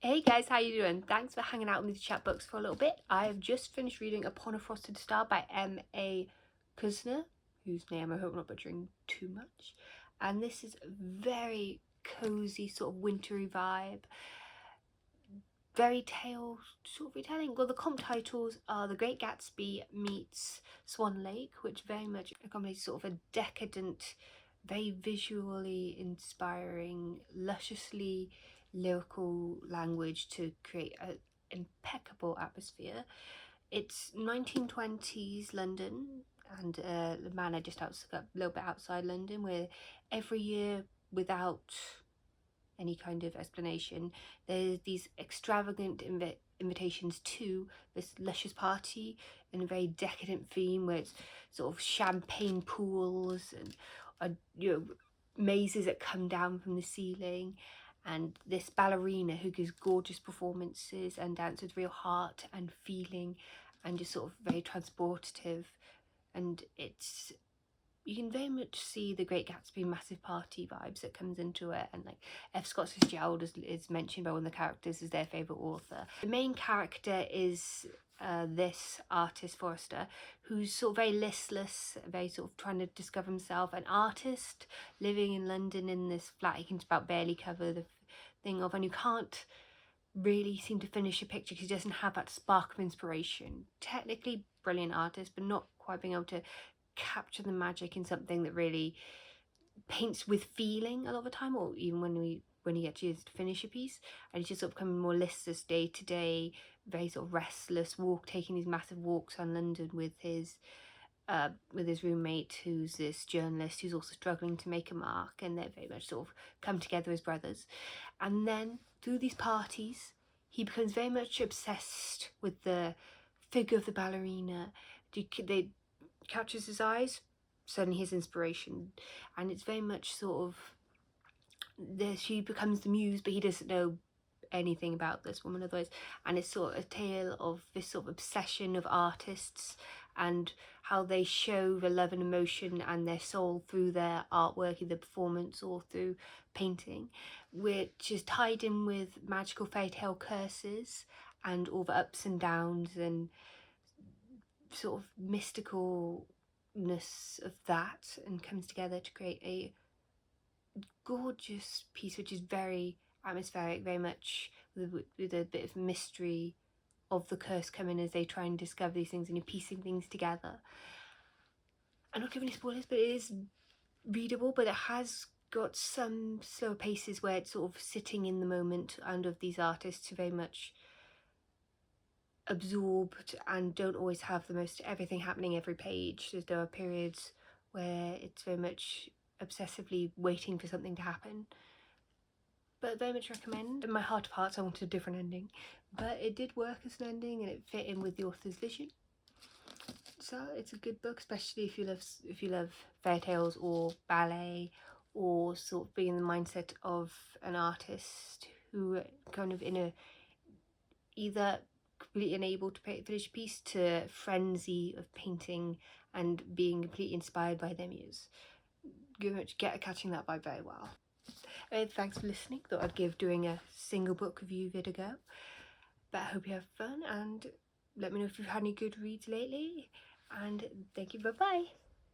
Hey guys, how you doing? Thanks for hanging out with me to chat books for a little bit. I have just finished reading Upon a Frosted Star by M A Kuzinar, whose name I hope I'm not butchering too much. And this is a very cozy, sort of wintry vibe. Fairytale sort of retelling. Well, the comp titles are The Great Gatsby meets Swan Lake, which very much accommodates sort of a decadent, very visually inspiring, lusciously lyrical language to create an impeccable atmosphere. It's 1920s London and the manor just a little bit outside London, where every year, without any kind of explanation, there's these extravagant invitations to this luscious party in a very decadent theme, where it's sort of champagne pools and mazes that come down from the ceiling, and this ballerina who gives gorgeous performances and dances with real heart and feeling and just sort of very transportative. And you can very much see the Great Gatsby massive party vibes that comes into it, and like F. Scott Fitzgerald is mentioned by one of the characters as their favourite author. The main character is this artist Forster, who's sort of very listless, very sort of trying to discover himself, an artist living in London in this flat he can about barely cover the thing of, and you can't really seem to finish a picture because he doesn't have that spark of inspiration. Technically brilliant artist, but not quite being able to capture the magic in something that really paints with feeling a lot of the time, or even when he actually is to finish a piece, and he's just sort of becoming more listless day to day, very sort of restless, taking these massive walks around London with his roommate, who's this journalist who's also struggling to make a mark, and they're very much sort of come together as brothers. And then through these parties he becomes very much obsessed with the figure of the ballerina. They catches his eyes, suddenly his inspiration, and it's very much sort of she becomes the muse, but he doesn't know anything about this woman otherwise, and it's sort of a tale of this sort of obsession of artists and how they show the love and emotion and their soul through their artwork, either performance or through painting, which is tied in with magical fairy tale curses and all the ups and downs and sort of mysticalness of that, and comes together to create a gorgeous piece which is very atmospheric, very much with a bit of mystery of the curse coming as they try and discover these things, and you're piecing things together. I'm not giving any spoilers, but it is readable, but it has got some slower paces where it's sort of sitting in the moment, and of these artists who very much absorbed and don't always have the most everything happening every page. There are periods where it's very much obsessively waiting for something to happen, but very much recommend. In my heart of hearts I wanted a different ending, but it did work as an ending and it fit in with the author's vision. So it's a good book, especially if you love fairy tales or ballet, or sort of being in the mindset of an artist who kind of in a either completely unable to finish a piece to frenzy of painting and being completely inspired by their muse. You get catching that vibe very well. Thanks for listening. Thought I'd give doing a single book review vid a go, but I hope you have fun, and let me know if you've had any good reads lately, and thank you. Bye bye.